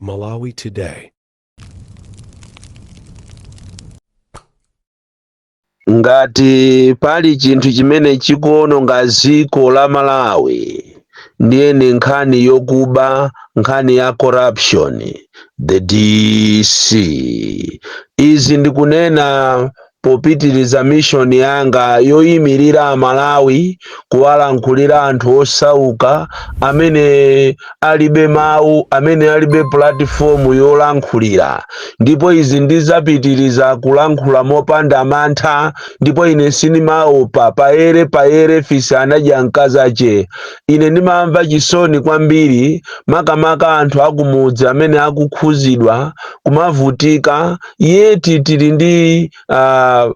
Malawi Today. Ngati pali chinthu chimene chikuononga dziko la Malawi ndiye ni nkhani yokuba, nkhani ya corruption, the DC. Izi ndikunena popitiriza mission yanga yoyimirira Amalawi kuwalankhulira anthu osauka amene alibe mawu, amene alibe platform yolankhulira. Ndipo izi ndizapitiriza kulankhula mopanda mantha, ndipo ine sinimaopa paere fisi anadya mkazache. Ine ndimamva chisoni kwambiri makamaka anthu akumudzi amene akukhuzidwa kumavutika, yeti tili ndi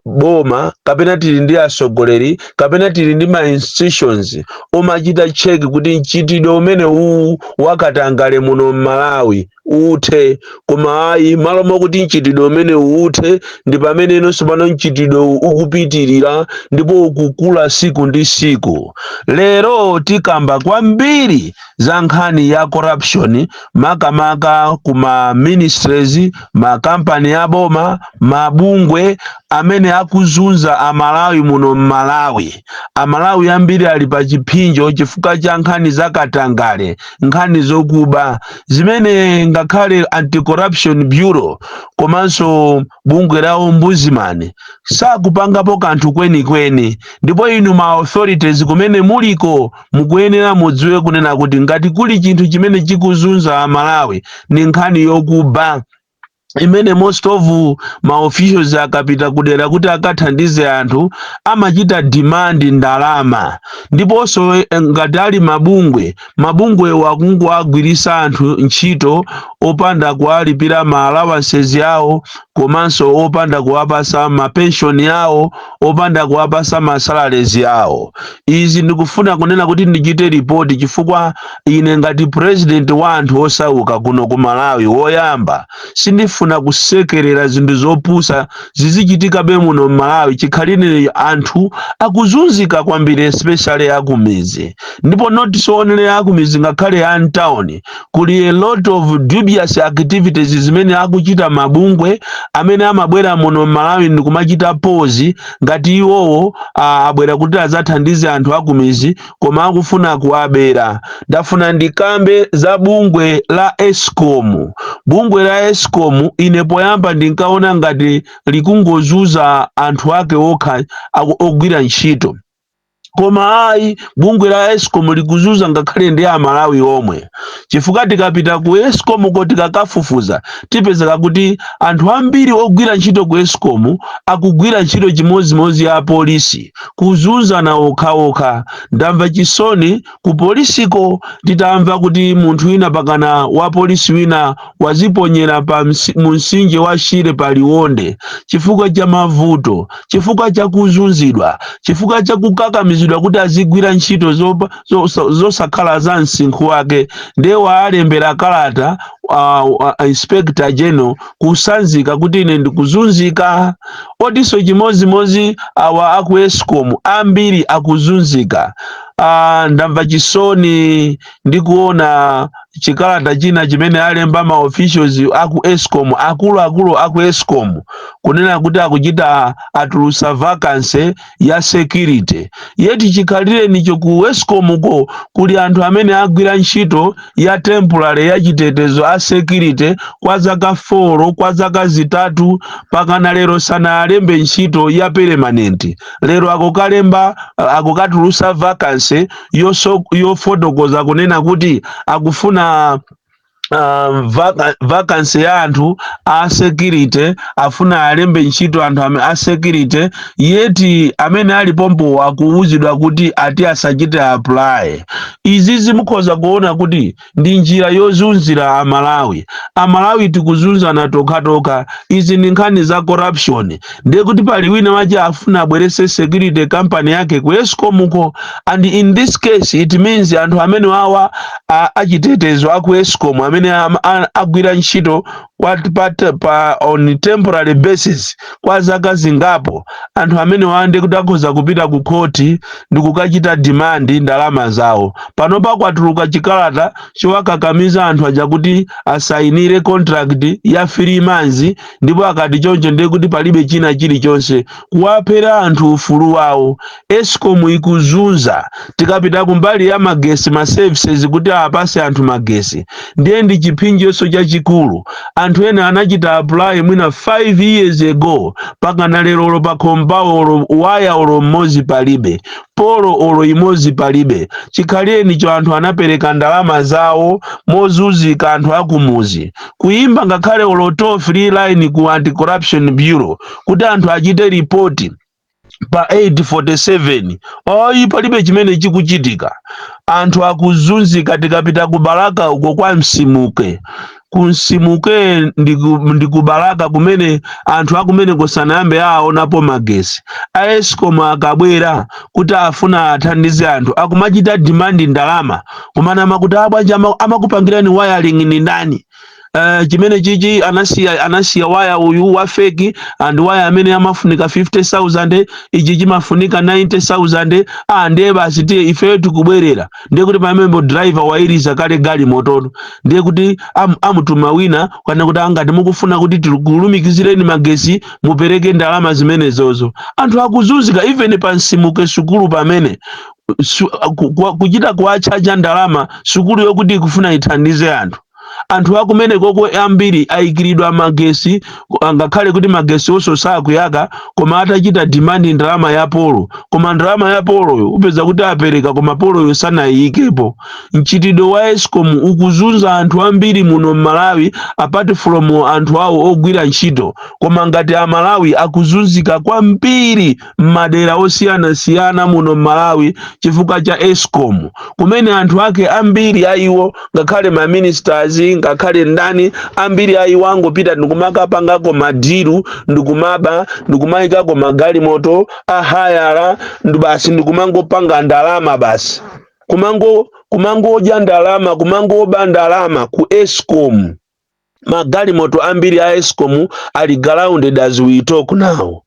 boma kapena tili ndi asogoleri kapena tili ndi ma institutions omachita check kuti mchitidwe umene uwu wakatangale muno Malawi uthe. Koma ayi, malo mokuti mchitidwe umene uthe ndi pamene inonso pano mchitidwe ukupitirira ndipo ukukula siku ndi siku. Lero tikamba kwambiri za nkhani ya corruption makamaka kuma ministries, makampani ya boma, mabungwe amene akuzunza Amalawi muno Malawi. Amalawi ambiri ali pa chipinjo chifukwa cha nkhani zakatangale, nkhani zokuba zimene ngakhale Anti-Corruption Bureau komanso bungwe la Ombudsman sakupangapo kanthu kwenikweni. Ndipo inu ma authorities kumene muliko mukuyenera mudziwe kunena kuti ngati kuli chinthu chimene chikuzunza Amalawi ni nkhani yokuba, imene most of ma officials akapita kudera kuti akathandize anthu amachita demand ndalama. Ndiponso ngati ali mabungwe wakungoagwirisa anthu ntchito opanda kuwalipira ma allowances yawo, komanso opanda kuwapasa ma pension yawo, opanda kuwapasa ma salaries yawo. Izi ndikufuna kunena kuti ndichite report chifukwa ine ngati president wa anthu osauka kuno ku Malawi woyamba sindifuna kusekerera zinthu zopusa zizichitika be muno Malawi. Chikhalire anthu akuzunzika kwambiri, especially akumizi. Ndipo not so only akumizi, ngakhale a town kuli a lot of dubious activities zimene akuchita mabungwe amene amabwera muno Malawi ndikumachita pose ngati iwowo abwera kuti azathandize anthu akumizi koma akufuna kuwabera. Ndafuna ndikambe za bungwe la Eskom. Bungwe la Eskom ine poyamba ndinkaona ngati likungozuza anthu ake okha ogwira ntchito. Koma ayi, bungwe la Eskom likuzuza ngakhale ndi Amalawi omwe. Chifukwa tikapita ku Eskom ko tikakafufuza tipezeka kuti anthu ambiri ogwira ntchito ku Eskom akugwira ntchito chimozimozi ya polisi, kuzuza na okhaokha. Ndamva chisoni ku polisiko titamva kuti munthu wina pakana wa polisi wina waziponyera mu mtsinje wa Shire pa Liwonde chifukwa cha mavuto, chifukwa cha kuzunzidwa, chifukwa cha kukakamizidwa kuti azigwira ntchito zosakhala za msinkhu wake. Ndewa alembera kalata Inspector General kusanzika kuti ine ndikuzunzika. Odiso chimozimozi awa aku Eskom ambiri akuzunzika. Ndamva chisoni ndikuona chikalata china chimene alemba ma officials aku Eskom, akulu aku Eskom kunena kuti akuchita atulusa vacancy ya security. Yeti chikhalire nicho ku Eskom ko kuli anthu amene agwira ntchito ya temporary ya chitetezo a security kwa zaka 4 kwa zaka 3 pakana lero sana alembe ntchito ya permanent. Lero akukatulusa vacancy yofotokoza kunena kuti akufuna vacancy ya anthu a security, afuna alembe ntchito anthu a security. Yeti amene ali pompo akuwuzidwa kuti ati asachite apply. Izizi mukhoza kuona kuti ndi njira yozunzira Amalawi tikuzunzana tokha. Izi ni nkhani za corruption. Ndiye kuti pali wina waje afuna abwerese security company yake ku Eskom ko, and in this case it means anthu amene wawa achitetezo aku Eskom amene agwira ntchito pa on temporary basis kwa zaka zingapo, anthu amene wande kuti akhoza kupita ku khoti ndi kukachita demand ndalama zawo. Pano pakwatuluka chikalata chowakakamiza anthu aja kuti asayinire contract ya 3 months, ndipo akati choncho ndiye kuti palibe china chilichonse, kuwaphera anthu ufulu wawo. Escom ikuzunza. Tikapita kumbali ya magesi ma services kuti apase anthu magesi, ndiye ndi chipinjoso chachikulu. Anthu ena anachita apply mwina 5 years ago, pakana lero pa kombawo waya olo mmozi palibe, polo olo imozi palibe. Chikhaleni cho anthu anapereka ndalama zawo mozunzika, anthu akumuzi kuimba ngakhale olo toll free line ku Anti-Corruption Bureau kuti anthu achite report pa 847 oyi palibe chimene chikuchitika. Anthu akuzunzika. Tikapita kubalaka uko kwa Msimuke, kunsimuke ndi kubalaka kumene anthu akumene kusanayambe aonapo magesi. Escom akabwera kuti afuna athandize anthu akumachita demand ndalama, kumana makuti abwanja amakupangirani wiring ni ndani. Chimene chichi anasiya waya uyu wa fake and waya amene amafunika 50,000, ichi chimafunika 90,000. Ndiye basi tiye ife tikubwerera, ndiye kuti pamembo driver wairiza kale gali mototo, ndiye kuti amutuma wina kana kuti angati mukufuna kuti tikulumikizireni magesi mupereke ndalama zimene zozo. Anthu akuzunzika even pa Nsimuke sukulu pamene kuchita kuachaja ndalama sukulu yokuti ikufuna ithandize anthu. Anthu akumene koko ambiri aikiridwa magesi, ngakhale kuti magesi oso sakuyaka, koma atachita demand ndalama ya polo, koma ndalama ya polo upeza kuti apereka koma polo yosanayikepo. Mchitidwe wa Escom ukuzunza anthu ambiri muno Malawi, apart from anthu awo ogwira ntchito, koma ngati Malawi akuzunzika kwambiri m'madera osiyana muno Malawi chifukwa cha Escom, kumene anthu ake ambiri aiwo ngakhale ma ministers ngakhale ndani ambiri aiwo angopita ndikumakapangako madiru, ndikumaba ndikumayikako magali moto ahayala, ndibasi ndikumangopanga ndalama basi, kumangoja ndalama, kumangoba ndalama ku Escom. Magali moto ambiri a Escom ali grounded as we talk now.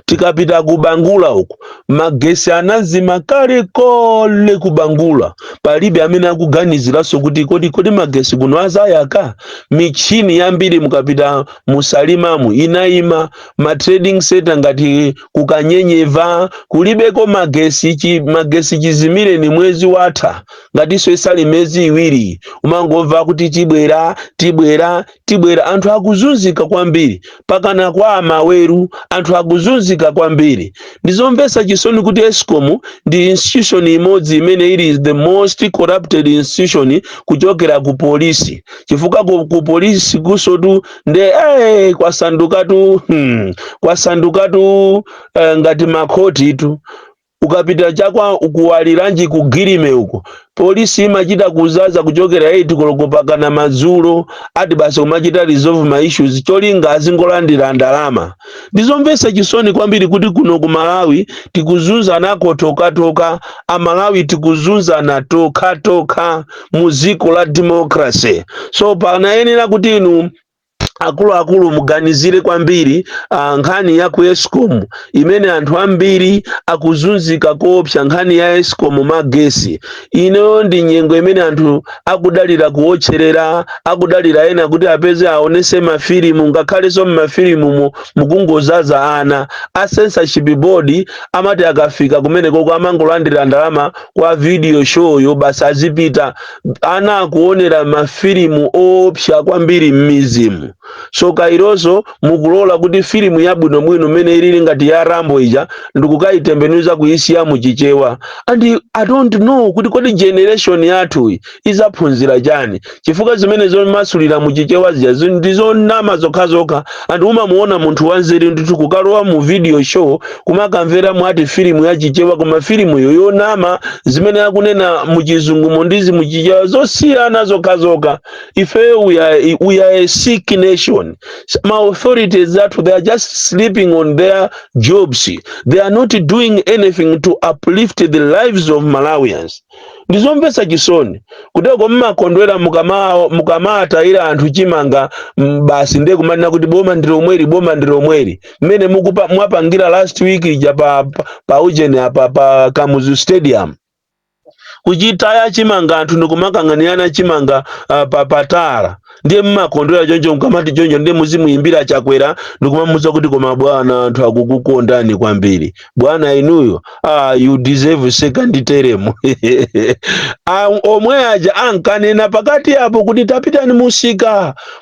Tikapita kubangula uko magesi anazima kale kole kubangula, palibe amene akuganiziraso kuti kodi magesi kuno azayaka. Michini yambiri mukapita musalimamu inaima, ma trading center ngati kukanyenyeva kulibeko magesi. Magesi chizimire ni mwezi watha, ngatiso isali mezi iwiri umangomva kuti tibwera. Anthu akuzunzika kwambiri, pakana kwa amaweru anthu akuzunzika kwambiri. Ndizomvesa chisoni kuti Escom ndi institution imodzi imene is the most corrupted institution kuchokera ku polisi, chifukwa ku polisi kusotu nde kwasandukatu ngati makhoti tu. Ukapita chakwa ukuwaliranji kugirime uko, polisi imachita kuzaza kuchokera 8 koloko pakana madzulo ati basi umachita resolve ma issues cholinga azingolandira ndalama. Ndizomvesa chisoni kwambiri kuti kuno ku Malawi tikuzunza nako toka Malawi tikuzunza na toka muziko la democracy. So panayenera kuti inu akulu muganizire kwambiri nkhani ya ku Escom imene anthu ambiri akuzunzika koopsa. Nkhani ya Escom magesi ino ndi nyengo imene anthu akudalira kuotcherera, akudalira ena kuti apeze aonese mafilimu, ngakhale so mafilimu mukungozaza ana. A censorship board amati akafika kumene koko amangolandira ndalama kwa video show yo basi azipita ana akuonera mafilimu opsa kwambiri m'mizimu. So kairoso mukulola kuti filimu yabwino mwino mene ilili ngati ya Rambo ija ndikukayitembenuza kuyisiya muchichewa. And I don't know kuti kodi generation yathu izaphunzira chani, chifukwa zimene zomasulira muchichewa zija ndizonama zokhazoka. And umamuona munthu wanzeru ndithu kukalowa mu video show kumakamvera mwati filimu ya chichewa, koma filimu yoyonama zimene akunena muchizungu ndizi muchichewa zosiyana zokhazoka. Ife we are a sick nation. My authorities that they are just sleeping on their jobs. They are not doing anything to uplift the lives of Malawians. ndizomvetsa chisoni kuteko mmakondwera mukamatayira anthu chimanga basi ndiye kumanena kuti boma ndilomweri mmene mwapangira last week ija pa ujeni apa pa Kamuzu Stadium kuchitaya chimanga anthu ndikumakang'anirana chimanga patala ndiye mmakondwera choncho mkamati choncho ndiye muzimuyimbira Chakwera ndikumamuza kuti koma bwana anthu akukukondani kwambiri bwana inuyo you deserve second term omwe aja ankanena pakati apo kuti tapitani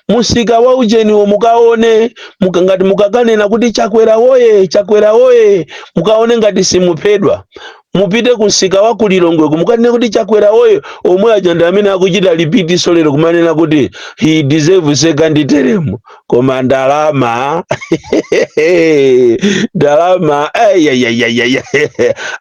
musika wa ujeniwo mukaone ngati mukakanena kuti Chakwera woye mukaone ngati simuphedwa mupite kusika wa kulilongwe mukanena kuti Chakwera woye omwe aja ndi amene akuchita repeat solero kumanena kuti he deserve second term koma ndalama ndalama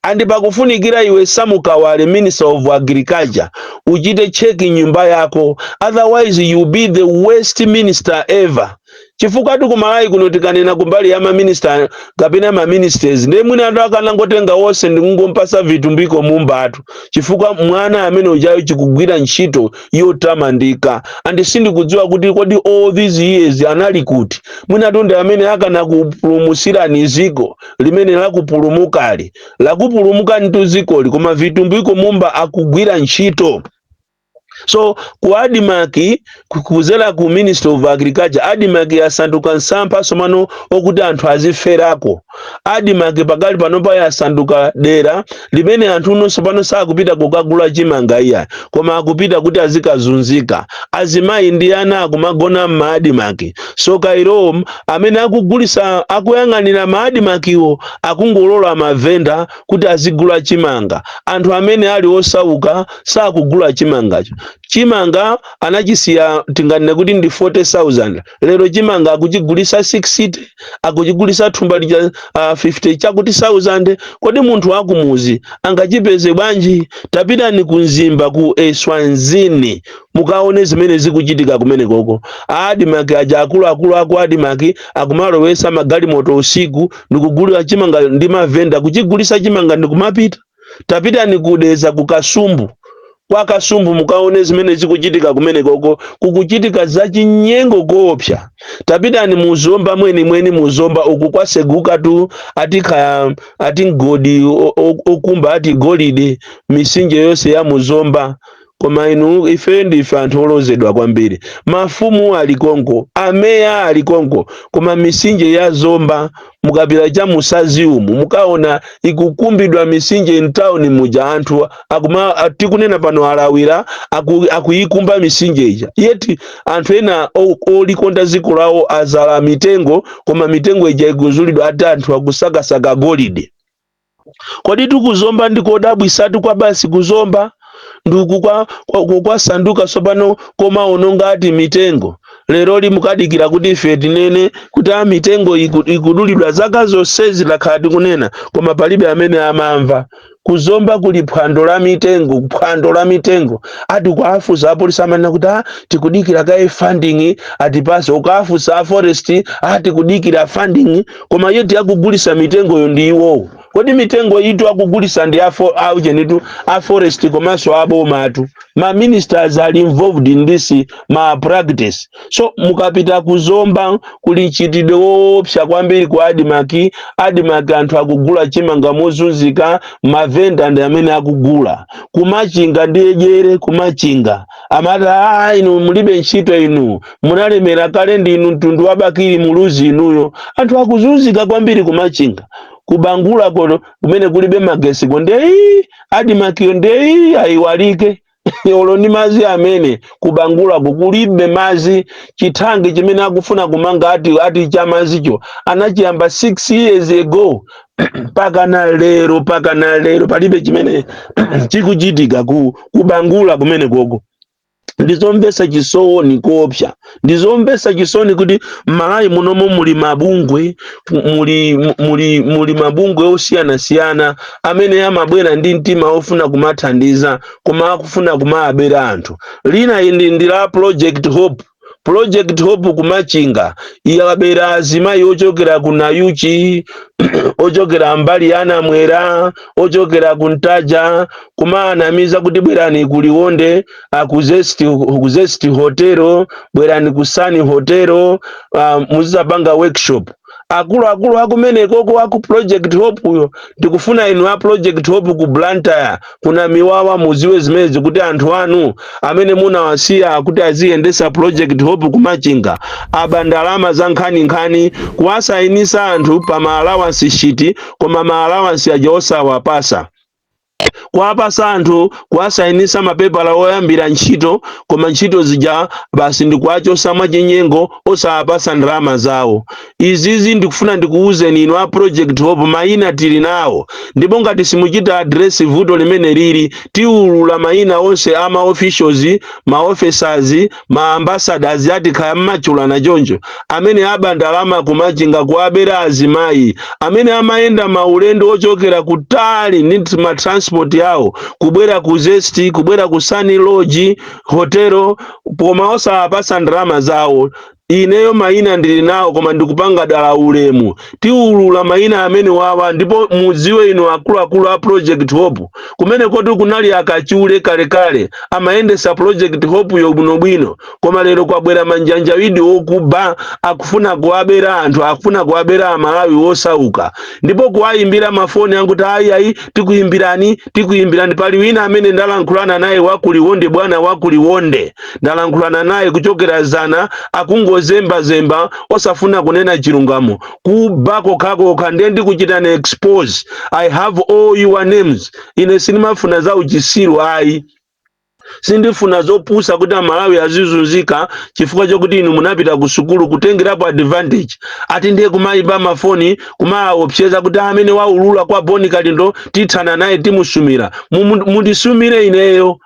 andi pakufunikira iwe Samukawale Minister of Agriculture uchite check nyumba yako otherwise you be the worst minister ever chifukwa tukumalayi kuno tikanena kumbali ya maminister kapena maministers ndiye mwina anthu akanangotenga wonse ndikungomupasa vitumbiko mumbatu chifukwa mwana amene ujayo chikugwira ntchito yotamandika andi sindikudziwa kuti kodi all these years anali kuti mwina tonde amene akanakupulumusirani ziko limene lakupulumukali lakupulumukani tuzikoli koma vitumbiko mumba akugwira ntchito. So ku Adimaki kuzela ku Minister of Agriculture Adimaki yasanduka nsampa somano okuti anthu aziferako Adimaki pakali panopa yasanduka dera limene anthu nonso pano sakupita kukagula chimanga iya koma akupita kuti azikazunzika azimayi ndi ana akumagona m'Adimaki so Kairo amene akugulisa akuyang'anira m'Adimakiwo akungolola mavenda kuti azigula chimanga anthu amene ali osauka sakugula chimangacho chimanga anachisiya tinganene kuti ndi 40,000 lero chimanga akuchigulisa 60 akuchigulisa thumba lija 50 chakuti 1000 kodi munthu wakumuzi angachipeze bwanji tapitani kunzimba ku Eswatini mukaone zimene zikuchitika kumene koko Adimaki aja akulu aku Adimaki akumalowesa magalimoto usiku ndikugulira chimanga ndi mavenda kuchigulisa chimanga ndikumapita tapitani kudeza ku Kasumbu kwa Kasumbu mukaone zimene zikuchitika kumene koko kukuchitika zachinyengo koopsa tapitani muzomba mweni muzomba uku kwaseguka tu ati ngodi okumba ati golide misinje yonse ya muzomba koma inu ife ndife anthu olozedwa kwambiri mafumu alikonko ameya alikonko koma misinje ya zomba mukapita cha musazi umu mukaona ikukumbidwa misinje in town muja anthu akuma tikunena pano alawira akuyikumba misinje ija yeti anthu ena olikonda ziko lawo azala mitengo koma mitengo ija ikuzulidwa ati anthu akusakasaka golide kodi tikuzomba ndikodabwisatu kwa basi kuzomba nduku kwa sanduka sopano koma ononga ati mitengo lero limukadikira kuti ife tinene kuti mitengo ikudulidwa zaka zonsezi lakhala kunena koma palibe amene amamva kuzomba kuli phwando la mitengo ati kwafusa apolisi amanena kuti tikudikira kaye funding ati pasi ukafusa forest ati kudikira funding koma yeti akugulisa mitengo yo ndi iwo kodi mitengo yitu akugulisa ndi a forest komanso abomatu ma ministers are involved in this practice so mukapita kuzomba kuli chitidwe woopsa kwambiri ku Adimaki anthu akugula chimanga mozunzika mavenda ndi amene akugula kumachinga ndi ejere kumachinga amata inu mulibe ntchito inu munalemera kale ndi inu mtundu wabakiri muluzi inuyo anthu akuzunzika kwambiri kumachinga kubangula kono kumene kulibe magesi konde Adimaki nde ayiwalike olo ni mazi amene kubangula kulibe mazi chithange chimene akufuna kumanga ati chamazicho anachiyamba 6 years ago paka na lero palibe chimene chikuchitika kubangula kumene koko ndizombesa chisoni koopsa ndizombesa chisoni kuti Malawi munomo muli mabungwe muli mabungwe osiyana amene amabwera ndi mtima ofuna kumathandiza koma akufuna kumabera anthu lina ndi la Project Hope Project Hope kumachinga iyabera azimayi ochokera ku Nayuchi ochokera mbali ya Namwera ochokera ku Ntaja kumanamiza kuti bwerani ku Liwonde ku Zest Hotel bwerani ku Sun Hotel muzapanga workshop akulu akumeneko ku Project Hope yo ndikufuna inu a Project Hope ku Blantyre kuna Miwawa muziwe zimezi kuti anthu anu amene munawasiya kuti aziyendesa Project Hope kumachinga aba ndalama za nkhani kuwasayinisa anthu pa ma allowance sheet koma ma allowance aja osawapasa kuwapasa anthu kuwasayinisa mapepala oyambira ntchito koma ntchito zija basi ndikuwachosa mwachinyengo osawapasa ndalama zawo. Izizi ndikufuna ndikuwuzeni inu a Project Hope mayina tili nawo ndipo ngati simuchita address vuto limene lili tiulula mayina onse ama officials ma officers ma ambassadors atikhala mmachulana choncho amene aba ndalama kumachinga kuwabera azimayi amene amayenda maulendo ochokera kutali ndi ma transport yawo kubwera ku Zest kubwera ku Sun Lodge Hotel koma osawapasa ndalama zawo. Ineyo mayina ndili nawo koma ndikupanga dala ulemu tiulula mayina amene wawa ndipo muziwe inu akuluakulu a Project Hope kumene koti kunali akachule kalekale amayendesa Project Hope yo bwinobwino koma lero kwabwera manjanjawidi okuba akufuna kuwabera anthu akufuna kuwabera amalawi osauka ndipo kuwayimbira mafoni anguti ayi tikuyimbirani pali wina amene ndalankhulana naye wakuliwonde bwana wakuliwonde ndalankhulana naye kuchokera Zana zemba osafuna kunena chilungamo kuba kokha ndiye ndikuchitana expose. I have all your names. Ine sinimafuna za uchisiru ayi sindifuna zopusa kuti amalawi azizunzika chifukwa chokuti inu munapita ku sukulu kutengerapo advantage ati ndiye kumayiba mafoni kumaopseza kuti amene waulula kwa Boni Kalindo tithana naye timusumira mundisumire ineyo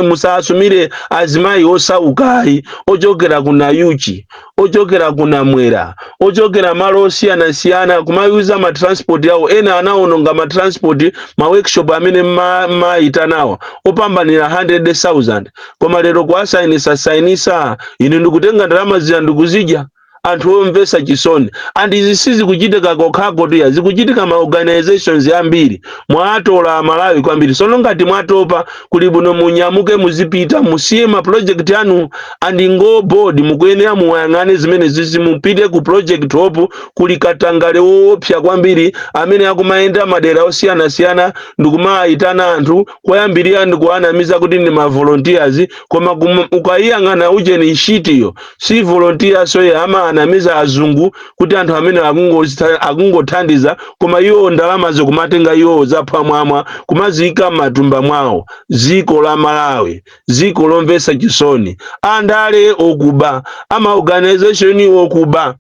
musasumire azimayi osaukayi ochokera ku Nayuchi ochokera ku Namwera ochokera malo osiyana kumayuza ma transport yawo ena anaononga ma transport ma workshop amene mayita nawo opambanira 100,000 koma lero kuwasayinisa inu ndikutenga ndalama zija ndikuzidya anthu omvesa chisoni and izi sizikuchitika kokhako tuya zikuchitika ma organizations ambiri mwatola amalawi kwambiri sono ngati mwatopa kuli bwino munyamuke muzipita musiye ma project anu and ngo board mukuyenera muwayang'ane zimene zizi mupite ku Project Hope kuli katangale woopsa kwambiri amene akumayenda madera osiyana ndikumayitana anthu kwayambirira ndikuwanamiza kuti ndi ma volunteers koma ukayiyang'ana ujeni nshitiyo si volunteers so ama anamiza azungu kuti anthu amene akungothandiza koma iwo ndalama zokumatenga iwo zapamwamwa kumazika matumba mwawo. Ziko la Malawi ziko lomvesa chisoni andale okuba ama organization okuba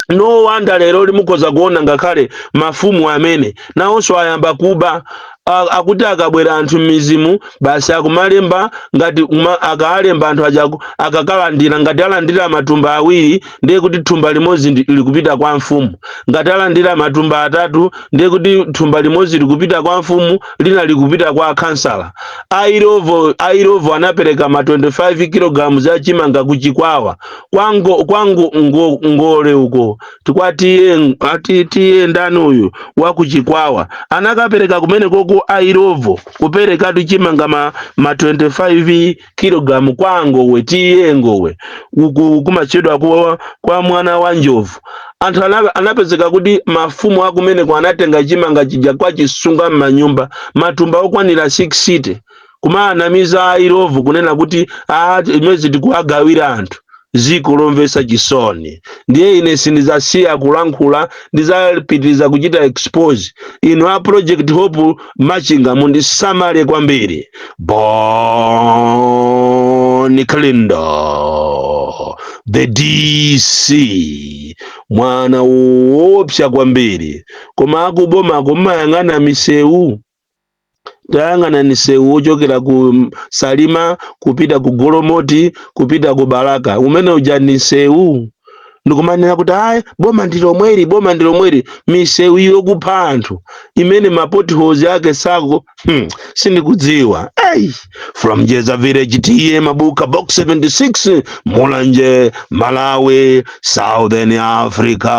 no wonder lero limukoza kuona ngakhale mafumu amene nawonso ayamba kuba akuti akabwera anthu mizimu basi akumalemba ngati akalemba anthu ajaku akakalandira ngati alandira matumba awiri ndiye kuti thumba limodzi likupita kwa mfumu ngati alandira matumba atatu ndiye kuti thumba limodzi likupita kwa mfumu lina likupita kwa kansala. Airovo anapereka ma 25 kg za chimanga kuchikwawa kwangu ngole uko tikwatiye ndani uyu wakuchikwawa anakapereka kumene koko Airovo kupereka chimanga ma 25 kg kwangowe tiye ngowe kumachedwa kwa mwana wa njovu. Anthu anapezeka kuti mafumu akumene kwa anatenga chimanga chija kwa chisunga m'manyumba matumba okwanira 6 kumanamiza Airovo kunena kuti imezi tikuagawira anthu. Ziko lomvesa chisoni ndiye ine sindizasiya kulankhula ndizapitiriza kuchita expose inu a Project Hope machinga mundisamale kwambiri. Boni Kalindo the DC mwana woopsa kwambiri koma akuboma kumayang'ana misewu tayang'ana ni sewu ochokera ku Salima kupita ku Golomoti kupita ku Baraka umene uja ni sewu ndikumanena kuti ayi boma ndilomweri misewu yokupha anthu imene mapotholes ake sako sindikudziwa. Hey, from Jeza Village TM Mabuka box 76 Mulanje Malawi Southern Africa.